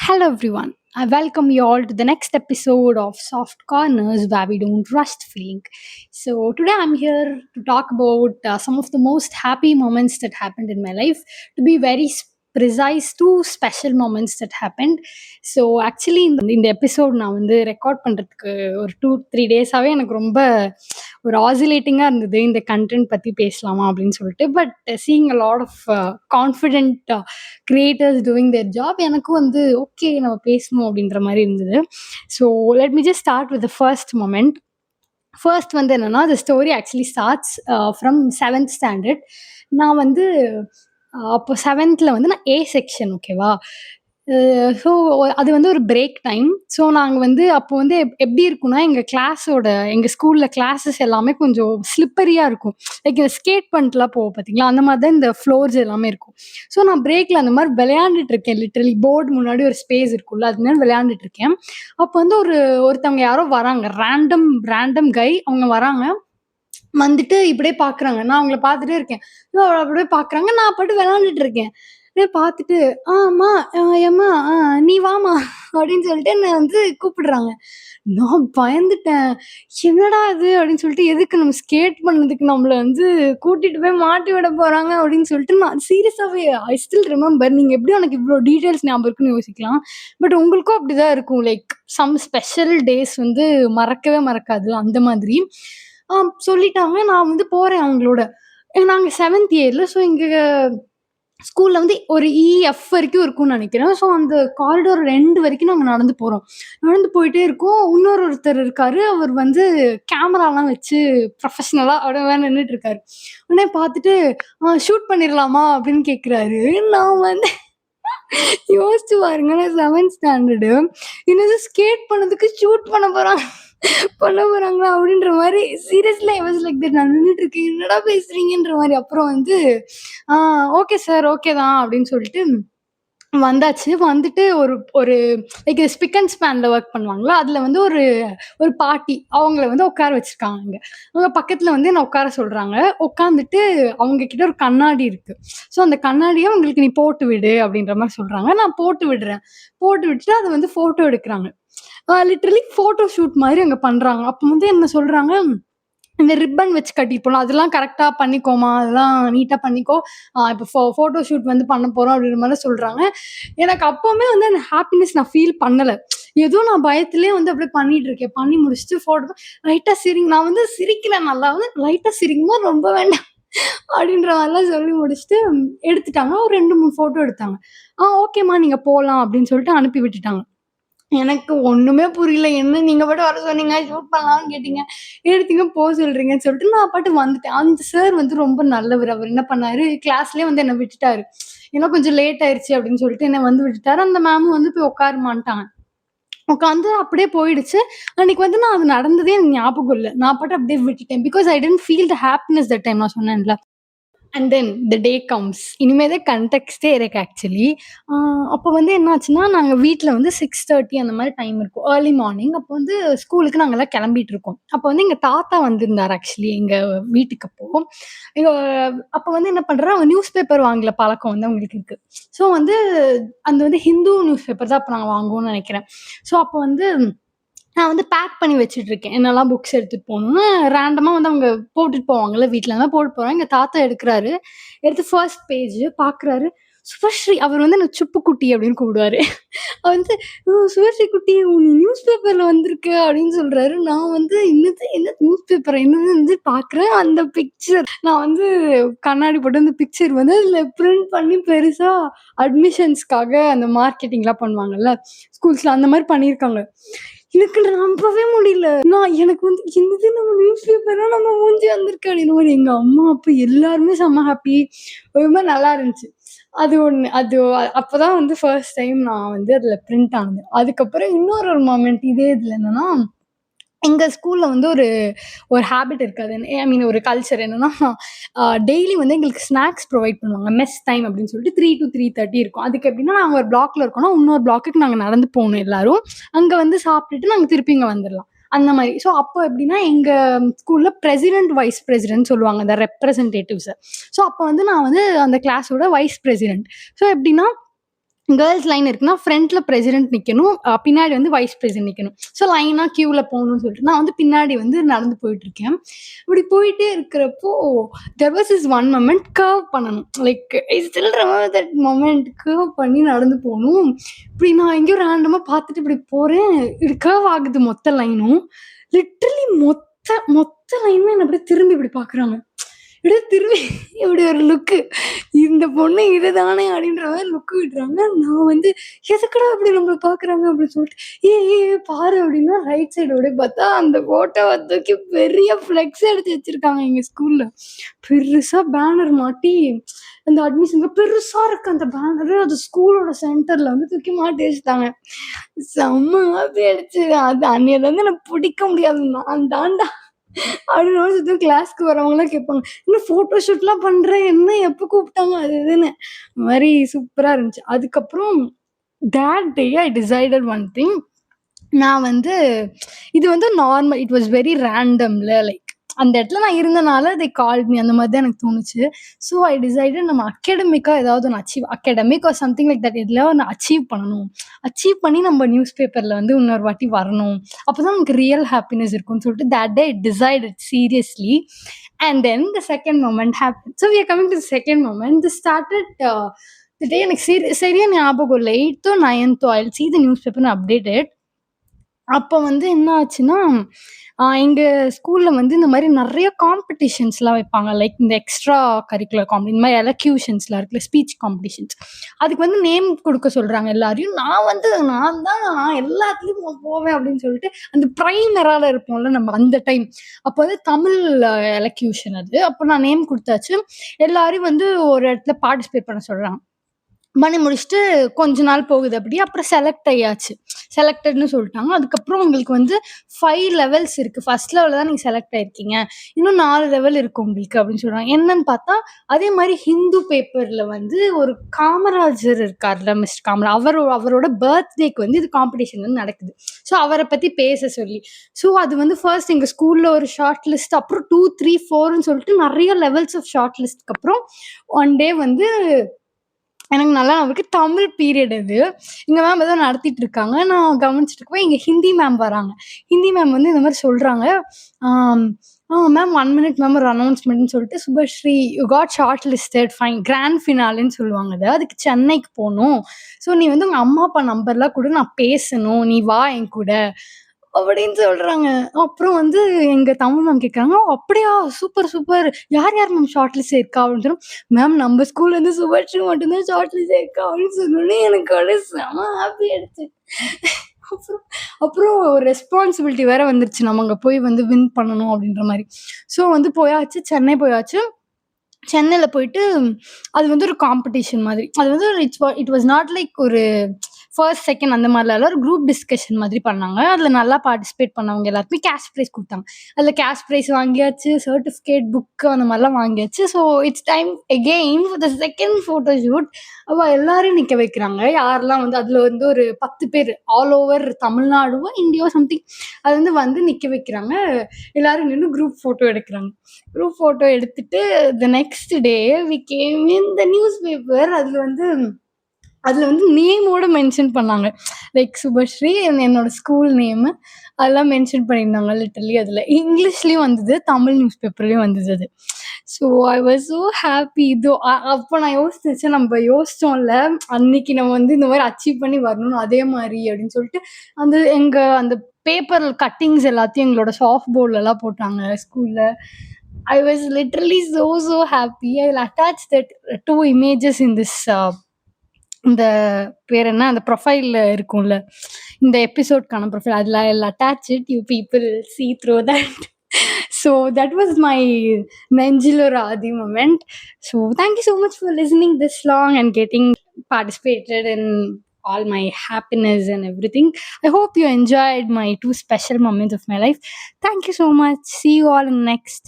Hello, everyone. I welcome you all to the next episode of Soft Corners where we don't rush feeling. So, today I'm here to talk about some of the most happy moments that happened in my life. To be very precise, two special moments that happened. So actually இந்த episode நான் வந்து record பண்ணுறதுக்கு ஒரு 2-3 டேஸாகவே எனக்கு ரொம்ப ஒரு ஆசிலேட்டிங்காக இருந்தது இந்த கண்டென்ட் பற்றி பேசலாமா அப்படின்னு சொல்லிட்டு. But seeing a lot of confident creators doing their job எனக்கும் வந்து ஓகே நம்ம பேசணும் அப்படின்ற மாதிரி இருந்தது. So let me just start with the first moment. First வந்து என்னன்னா, the story actually starts from 7th standard. நான் வந்து அப்போ 7th வந்து நான் ஏ செக்ஷன், ஓகேவா? ஸோ அது வந்து ஒரு பிரேக் டைம். ஸோ நாங்கள் வந்து அப்போ வந்து எப்படி இருக்கும்னா, எங்கள் ஸ்கூலில் கிளாஸஸ் எல்லாமே கொஞ்சம் ஸ்லிப்பரியாக இருக்கும். லைக் இந்த ஸ்கேட் பண்ணிட்டுலாம் போவோம் பார்த்தீங்களா, அந்த மாதிரி தான் இந்த ஃப்ளோர்ஸ் எல்லாமே இருக்கும். ஸோ நான் பிரேக்கில் அந்த மாதிரி விளையாண்டுட்டு இருக்கேன். லிட்டரலி போர்டு முன்னாடி ஒரு ஸ்பேஸ் இருக்கும்ல, அது மாதிரி விளையாண்டுட்டு இருக்கேன். அப்போ வந்து ஒருத்தவங்க யாரோ வராங்க, ரேண்டம் கை அவங்க வராங்க. வந்துட்டு இப்படியே பார்க்குறாங்க. நான் அவங்கள பார்த்துட்டே இருக்கேன். அப்படியே பார்க்குறாங்க. நான் பாட்டுக்கு விளையாண்டுட்டு இருக்கேன். அப்படியே பார்த்துட்டு, அம்மா, ஏம்மா, நீ வாம்மா" அப்படின்னு சொல்லிட்டு என்ன வந்து கூப்பிடுறாங்க. நான் பயந்துட்டேன். "என்னடா இது?" அப்படின்னு சொல்லிட்டு, எதுக்கு நம்ம ஸ்கேட் பண்ணதுக்கு நம்மள வந்து கூட்டிட்டு போய் மாட்டி விட போறாங்க அப்படின்னு சொல்லிட்டு, நான் சீரியஸாவே ஐ ஸ்டில் ரிமெம்பர். நீங்க எப்படி உனக்கு இவ்ளோ டீட்டெயில்ஸ் ஞாபகம் இருக்குன்னு யோசிக்கலாம். பட் உங்களுக்கும் அப்படிதான் இருக்கும். லைக் சம் ஸ்பெஷல் டேஸ் வந்து மறக்கவே மறக்காது. அந்த மாதிரி. சொல்லிட்டாங்க. நான் வந்து போறேன் அவங்களோட. நாங்க 7th இயர்ல. ஸோ எங்க ஸ்கூல்ல வந்து ஒரு இஎஃப் வரைக்கும் இருக்கும்னு நெனைக்கிறேன். ஸோ அந்த காரிடார் 2 வரைக்கும் நாங்க நடந்து போறோம். நடந்து போயிட்டே இருக்கோம். ஒருத்தர் இருக்காரு. அவர் வந்து கேமராலாம் வச்சு ப்ரொஃபஷனலா அப்படியே நின்னுட்டு இருக்காரு. உடனே பார்த்துட்டு, ஷூட் பண்ணிரலாமா?" அப்படின்னு கேட்குறாரு. நான் வந்து யோசிச்சு பாருங்க. நான் 7th ஸ்டாண்டர்டு. என்னது ஸ்கேட் பண்ணதுக்கு ஷூட் பண்ண போறாங்களா? அப்படின்ற மாரி seriously I was like that. நான் நின்னுட்டு இருக்கேன். என்னடா பேசுறீங்கன்ற மாரி. அப்புறம் வந்து, "ஆ ஓகே சார், ஓகே தான்" அப்படின்னு சொல்லிட்டு வந்தாச்சு. வந்துட்டு ஒரு ஒரு லைக் ஸ்பிக் அண்ட் ஸ்பான்ல ஒர்க் பண்ணுவாங்கல்ல, அதுல வந்து ஒரு ஒரு பாட்டி அவங்கள வந்து உட்கார வச்சிருக்காங்க அங்க. அவங்க பக்கத்துல வந்து என்ன உட்கார சொல்றாங்க. உட்காந்துட்டு அவங்க கிட்ட ஒரு கண்ணாடி இருக்கு. ஸோ அந்த கண்ணாடிய "உங்களுக்கு நீ போட்டு விடு" அப்படின்ற மாரி சொல்றாங்க. நான் போட்டு விடுறேன். போட்டு விட்டுட்டு அத வந்து ஃபோட்டோ எடுக்குறாங்க. லிட்டரலி ஃபோட்டோ ஷூட் மாரி அங்க பண்றாங்க. அப்ப வந்து என்ன சொல்றாங்க, இந்த ரிப்பன் வச்சு கட்டிப்போம்ல, "அதெல்லாம் கரெக்ட்டா பண்ணிக்கோமா, அதெல்லாம் நீட்டா பண்ணிக்கோ. இப்போ ஃபோட்டோ ஷூட் வந்து பண்ண போறோம்" அப்படின்ற மாரி சொல்றாங்க. எனக்கு அப்பவுமே வந்து அந்த ஹாப்பினஸ் நான் ஃபீல் பண்ணல. ஏதோ நான் பயத்திலேயே வந்து அப்படியே பண்ணிட்டு இருக்கேன். பண்ணி முடிச்சுட்டு ஃபோட்டோ லைட்டா நான் வந்து சிரிக்கிறேன் நல்லா. வந்து "லைட்டா சிரிங்கம்மா, ரொம்ப வேண்டாம்" அப்படின்ற மாரிலாம் சொல்லி முடிச்சுட்டு எடுத்துட்டாங்க. ஒரு 2, 3 ஃபோட்டோ எடுத்தாங்க. ஓகேம்மா, நீங்க போலாம்" அப்படின்னு சொல்லிட்டு அனுப்பி விட்டுட்டாங்க. எனக்கு ஒண்ணுமே புரியல. என்ன நீங்க பாட்டுக்கு வர சொன்னீங்க, ஷூட் பண்ணலாம்னு கேட்டீங்க, எடுத்தீங்க போ சொல்றீங்கன்னு சொல்லிட்டு நான் பாட்டுக்கு வந்துட்டேன். அந்த சார் வந்து ரொம்ப நல்லவரு. அவர் என்ன பண்ணாரு, கிளாஸ்லயே வந்து என்ன விட்டுட்டாரு. ஏன்னா கொஞ்சம் லேட் ஆயிருச்சு அப்படின்னு சொல்லிட்டு என்ன வந்து விட்டுட்டாரு. அந்த மேமும் வந்து போய் உட்காருமான்ட்டாங்க. உட்காந்து அப்படியே போயிடுச்சு. அன்னைக்கு வந்து நான் அது நடந்ததே எனக்கு ஞாபகம் இல்ல. நான் பாட்டு அப்படியே விட்டுட்டேன். Because I didn't feel the happiness that time. நான் சொன்னேன்ல. And then the day comes. இனிமே தான் கன்டெக்ஸ்ட்டே இருக்கு ஆக்சுவலி. அ அப்போ வந்து என்ன ஆச்சுன்னா, நாங்க வீட்ல வந்து 6:30 அந்த மாரி டைம் இருக்கும். Early morning. அப்போ வந்து ஸ்கூலுக்கு நாங்கலாம் கெளம்பிட்டு இருக்கோம். அப்போ வந்து எங்க தாத்தா வந்திருந்தாரு ஆக்சுவலி எங்க வீட்டுக்கு அப்போ. எங்க அப்போ வந்து என்ன பண்றாரு, அவங்க நியூஸ் பேப்பர் வாங்குற பழக்கம் வந்து அவங்களுக்கு இருக்கு. ஸோ வந்து அந்த வந்து ஹிந்து நியூஸ் பேப்பர் தான் அப்ப நாங்க வாங்குவோம்னு நெனைக்கிறேன். ஸோ அப்போ வந்து நான் வந்து பேக் பண்ணி வச்சுட்டுருக்கேன். என்னலாம் புக்ஸ் எடுத்துட்டு போணும்னு. ரேண்டமா வந்து அவங்க போட்டுட்டு போவாங்கல்ல, வீட்ல இருந்தா போட்டுட்டு போறாங்க. எங்க தாத்தா எடுக்குறாரு. எடுத்து ஃபர்ஸ்ட் பேஜ் பார்க்குறாரு. "சுபஸ்ரீ", அவர் வந்து என்ன சுப்புக்குட்டி அப்படின்னு கூப்பிடுவாரு. வந்து "சுபஸ்ரீ குட்டி, நீ நியூஸ் பேப்பர்ல வந்திருக்க" அப்படின்னு சொல்றாரு. நான் வந்து என்னது நியூஸ் பேப்பரா? என்னது வந்து பார்க்குறேன். அந்த பிக்சர் நான் வந்து கண்ணாடி போட்டு அந்த பிக்சர் வந்து அதில பிரிண்ட் பண்ணி பெருசா அட்மிஷன்ஸ்க்காக அந்த மார்க்கெட்டிங்லாம் பண்ணுவாங்கல்ல, ஸ்கூல்ஸ்ல அந்த மாரி பண்ணியிருக்காங்க. எனக்கு நம்பவே முடியல. எனக்கு வந்து என்னது நம்ம நியூஸ் பேப்பர்ல நம்ம மூஞ்சி வந்திருக்கு அப்படின்ற மாரி. எங்க அம்மா, அப்பா எல்லாருமே செம்ம ஹாப்பி. ஒரு மாரி நல்லா இருந்துச்சு. அது ஒண்ணு. அப்பதான் வந்து ஃபர்ஸ்ட் டைம் நான் வந்து அதுல பிரிண்ட் ஆனது. அதுக்கப்புறம் இன்னொரு மொமெண்ட் இதே இதுல என்னன்னா, எங்க ஸ்கூல்ல வந்து ஒரு ஒரு ஹேபிட் இருக்கு. அது ஐ மீன் ஒரு கல்ச்சர் என்னன்னா, டெய்லி வந்து எங்களுக்கு ஸ்நாக்ஸ் ப்ரொவைட் பண்ணுவாங்க. மெஸ் டைம் அப்படின்னு சொல்லிட்டு 3 to 3:30 இருக்கும். அதுக்கு எப்படின்னா, நாங்க ஒரு பிளாக்ல இருக்கோம்னா, இன்னொரு பிளாக்குக்கு நாங்க நடந்து போகணும் எல்லாரும். அங்க வந்து சாப்பிட்டுட்டு நாங்க திருப்பி இங்க வந்துரலாம். அந்த மாரி. ஸோ அப்போ எப்படின்னா, எங்க ஸ்கூல்ல பிரசிடென்ட், வைஸ் பிரசிடென்ட் சொல்லுவாங்க. அந்த ரெப்ரசன்டேட்டிவ்ஸ. ஸோ அப்போ வந்து நான் வந்து அந்த கிளாஸோட வைஸ் பிரசிடென்ட். ஸோ எப்படின்னா, கேர்ள்ஸ் லைன் இருக்குன்னா, ஃப்ரண்ட்ல பிரசிடென்ட் நிக்கணும். பின்னாடி வந்து வைஸ் பிரசிடென்ட் நிக்கணும். ஸோ லைனா கியூல போகணும்னு சொல்லிட்டு, நான் வந்து பின்னாடி வந்து நடந்து போயிட்டுருக்கேன். இப்படி போயிட்டே இருக்கிறப்போ, there was this one moment curve பண்ணணும். Like I still remember that moment curve பண்ணி நடந்து போணும். இப்படி நான் எங்கேயோ ரேண்டமா பார்த்துட்டு இப்படி போறேன். இது கர்வ் ஆகுது மொத்த லைனும். லிட்டரலி மொத்த லைனுமே என்ன அப்படியே திரும்பி இப்படி பார்க்குறாங்க. இப்படியே திரும்பி இப்படி ஒரு லுக்கு. இந்த பொண்ணு இதுதானே அப்படின்ற மாதிரி லுக்கு விடுறாங்க. நான் வந்து எதுக்குடா அப்படி நம்மள பார்க்குறாங்க அப்படின்னு சொல்லிட்டு, பாரு அப்படின்னா ரைட் சைடு அப்படியே பார்த்தா அந்த ஃபோட்டோவ தூக்கி பெரிய ஃப்ளெக்ஸ் அடிச்சு வச்சிருக்காங்க எங்க ஸ்கூல்ல. பெருசா பேனர் மாட்டி அந்த அட்மிஷனுக்கு பெருசா இருக்கு அந்த பேனரு. அது ஸ்கூலோட சென்டர்ல வந்து தூக்கி மாட்டி வச்சுட்டாங்க. செம்ம ஹாப்பி ஆயிடுச்சு. அது அன்னையிலேருந்து எனக்கு பிடிக்க முடியாது. நான் தான்டா அப்படின்னு சுத்தி கிளாஸ்க்கு வரவங்கலாம் கேட்பாங்க. "என்ன ஃபோட்டோ ஷூட்லாம் பண்ற? என்ன எப்ப கூப்பிட்டாங்க?" அது இதுன்னு. இந்த மாரி சூப்பரா இருந்துச்சு. அதுக்கப்புறம் that day I decided one thing. நான் வந்து இது வந்து நார்மல் இட் வாஸ் வெரி ரேண்டம்ல லைக் அந்த இடத்துல நான் இருந்தனால தே கால்ட் மீ அந்த மாதிரி தான் எனக்கு தோணுச்சு. ஸோ ஐ டிசைடட் நம்ம அகாடமிக்கா ஏதாவது ஒன்று academic or something like that எதுலையாவது ஒன்று அச்சீவ் பண்ணணும். அச்சீவ் பண்ணி நம்ம நியூஸ் பேப்பர்ல வந்து இன்னொரு வாட்டி வரணும். அப்பதான் நமக்கு ரியல் ஹாப்பினஸ் இருக்கும்னு சொல்லிட்டு that day decided seriously. And then the second moment happen. So we are coming to second moment. The started the day எனக்கு சரியா ஞாபகம் இல்லை. 8th or 9th I will see the newspaper and update it. அப்போ வந்து என்ன ஆச்சுன்னா, எங்க ஸ்கூல்ல வந்து இந்த மாரி நெறைய காம்படிஷன்ஸ்லாம் வைப்பாங்க. லைக் இந்த எக்ஸ்ட்ரா கரிக்குலர் இந்த மாரி எலக்யூஷன்ஸ்லாம் இருக்குல்ல, ஸ்பீச் காம்படிஷன்ஸ். அதுக்கு வந்து நேம் குடுக்க சொல்றாங்க எல்லாரையும். நான் எல்லாத்துலயும் போவேன் அப்படின்னு சொல்லிட்டு, அந்த பிரைம் எரால இருப்போம்ல நம்ம அந்த டைம். அப்போ வந்து தமிழ் எலக்யூஷன் அது. அப்போ நான் நேம் குடுத்தாச்சு. எல்லாரையும் வந்து ஒரு இடத்துல பார்ட்டிசிபேட் பண்ண சொல்றாங்க. பண்ணி முடிச்சுட்டு கொஞ்ச நாள் போகுது அப்படி. அப்புறம் செலக்ட் ஆயாச்சு. செலக்டட்ன்னு சொல்லிட்டாங்க. அதுக்கப்புறம் உங்களுக்கு வந்து 5 லெவல்ஸ் இருக்கு. ஃபர்ஸ்ட் லெவல்ல தான் நீங்க செலக்ட் ஆயிருக்கீங்க. இன்னும் 4 லெவல் இருக்கு உங்களுக்கு அப்படின்னு சொல்றாங்க. என்னன்னு பார்த்தா, அதே மாரி ஹிந்து பேப்பர்ல வந்து ஒரு காமராஜர் இருக்கார்ல மிஸ்டர் அவரோட பர்த்டேக்கு வந்து இது காம்படிஷன் வந்து நடக்குது. ஸோ அவர பத்தி பேச சொல்லி. ஸோ அது வந்து ஃபர்ஸ்ட் எங்க ஸ்கூல்ல ஒரு ஷார்ட் லிஸ்ட், அப்புறம் 2, 3, 4ன்னு சொல்லிட்டு நெறைய லெவல்ஸ் ஆஃப் ஷார்ட் லிஸ்ட்க்கு அப்புறம் ஒன் டே வந்து எனக்கு நல்லா ஞாபகம் இருக்கு. தமிழ் பீரியட் அது. எங்க மேம் ஏதோ நடத்திட்டு இருக்காங்க. நான் கவனிச்சுட்டு இருக்கப்ப எங்க ஹிந்தி மேம் வராங்க. ஹிந்தி மேம் வந்து இந்த மாரி சொல்றாங்க. ஆம் மேம் 1 மினிட் மேம் ஒரு அனௌன்ஸ்மெண்ட்ன்னு சொல்லிட்டு, "Subhashree you got short listed fine grand ஃபினாலேன்னு சொல்லுவாங்க அத. அதுக்கு சென்னைக்கு போணும். ஸோ நீ வந்து உங்க அம்மா, அப்பா நம்பர்லாம் குடு. நான் பேசணும். நீ வா என் கூட." அப்படின்னு சொல்றாங்க. அப்புறம் வந்து எங்க தமிழ் மேம் கேட்கறாங்க. "ஓ! அப்படியா? Super, super. யார் யார் மேம் ஷார்ட் லிஸ்ட் இருக்கா?" அப்படின்னு சொன்னோம். "மேம் நம்ம ஸ்கூல்ல இருந்து சுபஸ்ரீ மட்டும் தான் ஷார்ட் லிஸ்ட் இருக்கா" அப்படின்னு சொன்னோனே எனக்கு அப்படியே செம ஹாப்பி ஆயிடுச்சு. அப்புறம் அப்புறம் ரெஸ்பான்சிபிலிட்டி வேற வந்துருச்சு. நம்ம அங்க போய் வந்து வின் பண்ணணும் அப்படின்ற மாரி. ஸோ வந்து போயாச்சு. சென்னை போயாச்சு. சென்னையில போயிட்டு அது வந்து ஒரு காம்படிஷன் மாதிரி. அது வந்து இட் வாஸ் நாட் லைக் ஒரு ஃபர்ஸ்ட், செகண்ட் அந்த மாரிலாம் இல்ல. ஒரு குரூப் டிஸ்கஷன் மாதிரி பண்ணாங்க. அதுல நல்லா பார்ட்டிசிபேட் பண்ணவங்க எல்லாருக்குமே கேஷ் பிரைஸ் குடுத்தாங்க. அதுல கேஷ் பிரைஸ் வாங்கியாச்சு, சர்டிஃபிகேட், புக் அந்த மாரிலாம் வாங்கியாச்சு. So it's time again for the second photo shoot. அப்ப எல்லாரையும் நிக்க வைக்கிறாங்க. யாரெல்லாம் வந்து அதுல வந்து ஒரு 10 பேர் ஆல் ஓவர் தமிழ்நாடோ, இந்தியாவோ சம்திங் அது வந்து நிக்க வைக்கிறாங்க. எல்லாரும் நின்னு குரூப் ஃபோட்டோ எடுக்குறாங்க. குரூப் ஃபோட்டோ எடுத்துட்டு the next day we came in the newspaper. அதுல வந்து நேமோட மென்ஷன் பண்ணாங்க. லைக் சுபஸ்ரீ என்னோட ஸ்கூல் நேமு அதெல்லாம் மென்ஷன் பண்ணியிருந்தாங்க லிட்டரலி அதுல. இங்கிலீஷ்லயும் வந்தது, தமிழ் நியூஸ் பேப்பர்லயும் வந்தது அது. So I was so happy. இதோ அப்போ நான் யோசிச்சேன், நம்ம யோசிச்சோம்ல அன்னைக்கு நம்ம வந்து இந்த மாரி அச்சீவ் பண்ணி வரணும் அதே மாரி அப்படின்னு சொல்லிட்டு, அந்த பேப்பர் கட்டிங்ஸ் எல்லாத்தையும் எங்களோட சாஃப்ட் போர்ட்லலாம் போட்டாங்க ஸ்கூல்ல. I was literally so happy. I will attach that 2 images in this இந்த பேர் என்ன? அந்த ப்ரொஃபைல்ல இருக்கும்ல. இந்த எபிசோட்கான ப்ரொஃபைல். அதுல I will attach it. You people see through that. So that was my Nenjilo Radhi moment. So thank you so much for listening this long and getting participated in all my happiness and everything. I hope you enjoyed my 2 special moments of my life. Thank you so much. See you all in next.